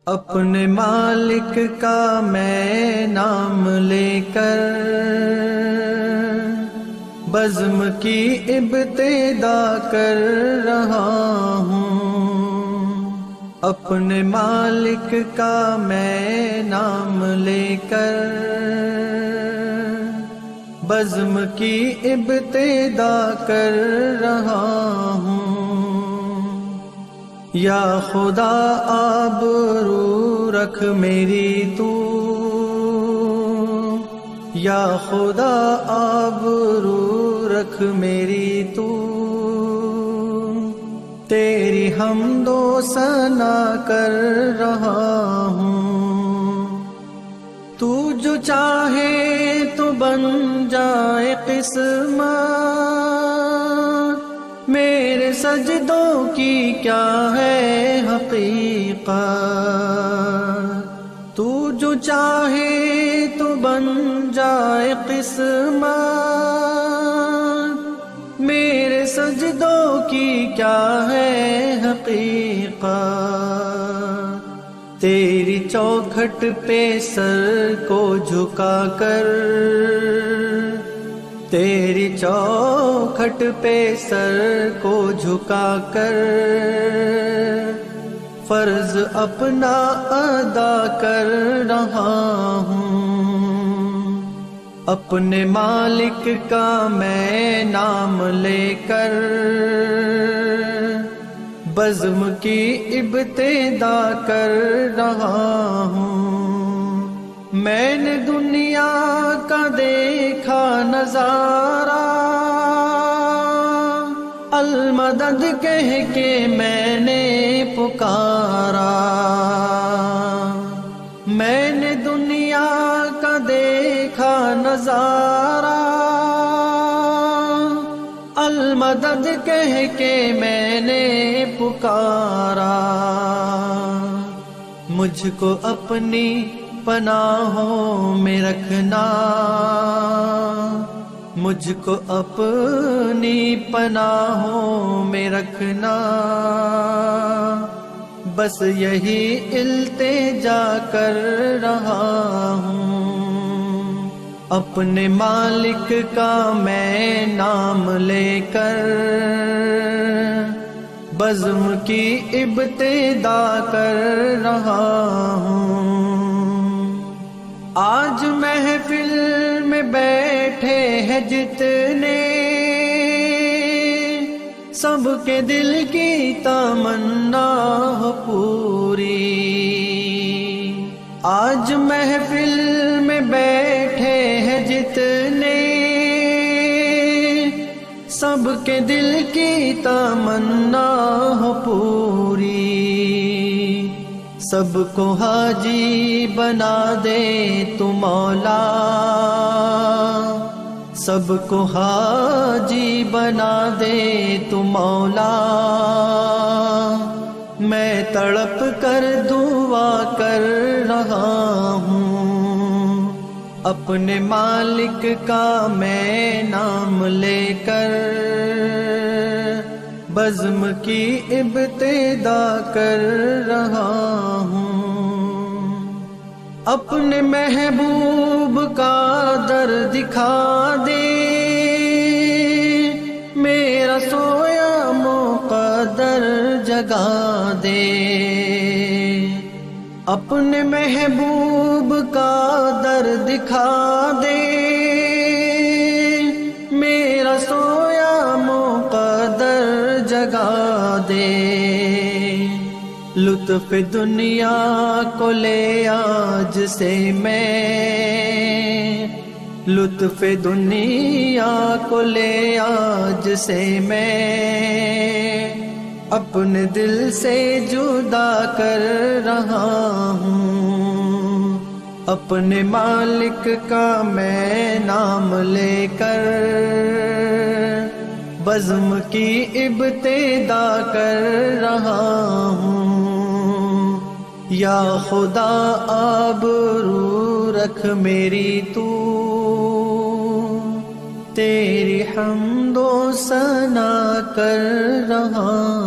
اپنے مالک کا میں نام لے کر بزم کی ابتدا کر رہا ہوں۔ اپنے مالک کا میں نام لے کر بزم کی ابتدا کر رہا ہوں۔ یا خدا آبرو رکھ میری تو، یا خدا آبرو رکھ میری تو، تیری حمد و ثنا کر رہا ہوں۔ تو جو چاہے تو بن جائے قسمت، میرے سجدوں کی کیا ہے حقیقت۔ تو جو چاہے تو بن جائے قسمت، میرے سجدوں کی کیا ہے حقیقت۔ تیری چوکھٹ پہ سر کو جھکا کر، تیری چوکھٹ پہ سر کو جھکا کر فرض اپنا ادا کر رہا ہوں۔ اپنے مالک کا میں نام لے کر بزم کی ابتدا کر رہا ہوں۔ میں نے دنیا کا دیکھا نظارہ، المدد کہہ کے میں نے پکارا۔ میں نے دنیا کا دیکھا نظارہ، المدد کہہ کے میں نے پکارا۔ مجھ کو اپنی پناہوں میں رکھنا، مجھ کو اپنی پناہوں میں رکھنا، بس یہی التجا کر رہا ہوں۔ اپنے مالک کا میں نام لے کر بزم کی ابتدا کر رہا ہوں۔ آج محفل میں بیٹھے ہیں جتنے، سب کے دل کی تمنا ہو پوری۔ آج محفل میں بیٹھے ہیں جتنے، سب کے دل کی تمنا ہو پوری۔ سب کو حاجی بنا دے تو مولا، سب کو حاجی بنا دے تو مولا۔ میں تڑپ کر دعا کر رہا ہوں۔ اپنے مالک کا میں نام لے کر بزم کی ابتدا کر رہا ہوں۔ اپنے محبوب کا در دکھا دے، میرا سویا مقدر جگا دے۔ اپنے محبوب کا در دکھا دے، میرا سویا مقدر جگا دے۔ لطف دنیا کو لے آج سے میں، لطف دنیا کو لے آج سے میں اپنے دل سے جدا کر رہا ہوں۔ اپنے مالک کا میں نام لے کر بزم کی ابتدا کر رہا ہوں۔ یا خدا آبرو رکھ میری تو، تیری حمد و ثنا کر رہا